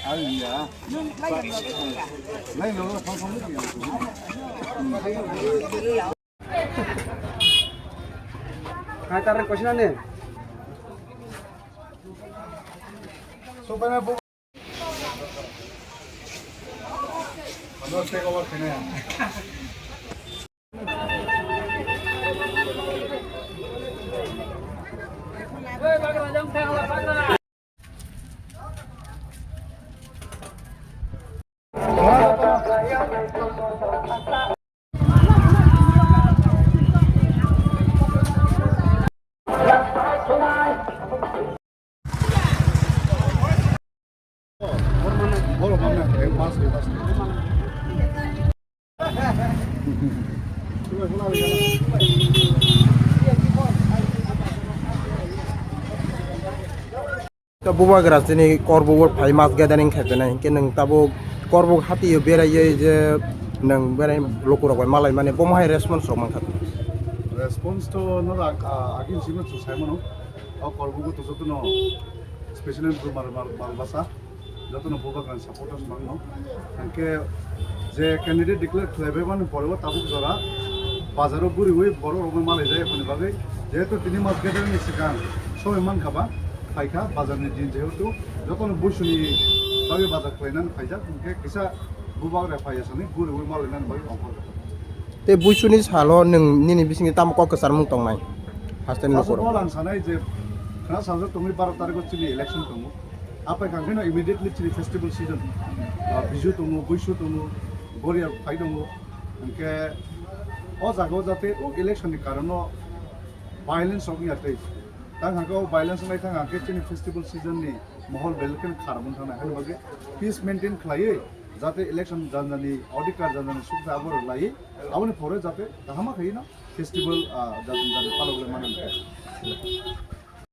아니야. 나이 너무 방송이야. Kataran ko sila ni. 소반에 보고. 너 제가 볼 때는. 뭐로 보면 되게 맛있게 তা বুবা গ্রাসনি করবুর phi মাছ gathering খাইতে নাই কে নং তাবো করবু হাতিয়ে বেরাইয়ে যে নং বেরাই লোকরকয় মালাই মানে বমাই রেসপন্স রমান খাত রেসপন্স তো নরা আগিন সিমে তো সাইমনো ও করবুগো তো যতনো স্পেশাল মার বাসা যতনো বুবা গ্রান সাপোর্টার্স মাংনো আনকে যে ক্যান্ডিডেট ডিক্লেয়ার খাইবে মানে পড়ব তাবুক জরা বাজারও বুড়ি হই বড় রকম মালাই যায় এখন ভাবে যেহেতু তিনি মাছ গ্যাদারিং সিগান সবাই মান খাবা ফাইখা বাজারनि दिन যেহেতু যখন বৈশুনি বাগে বাজার খাইনান ফাইজা ওকে কিসা বুবাগ্রা ফাইয়াছনি বুড়ি হই মালাইনান বাগে অফার তে বুইসুনি সালো নং নিনি বিসিনি তাম ককসার মুং তংনাই হাস্তেন লোকর বল আনসানাই যে খানা সাজা তুমি 12 তারিখ চিলি ইলেকশন দङो আপে কাঙ্গেনো ইমিডিয়েটলি চিলি ফেস্টিভ্যাল সিজন বিজু দङो বৈশু দङो বরিয়া ফাই দङो ওকে ও জাগো যাতে ইলেকশনनि কারণে ভায়োলেন্স অগि আতে ता हागौ भाइलेंस नाय थाङा के चिनि फेस्टिवल सीजन नि महल बेलकेन खारमन थाना हान बागे पीस मेंटेन खालायो जाते इलेक्शन जानजानि ऑडिटर जानजानि सुबिदा आबर लायो आवनि फरे जाते गाहामा खायो ना फेस्टिवल जाते पालगले मानन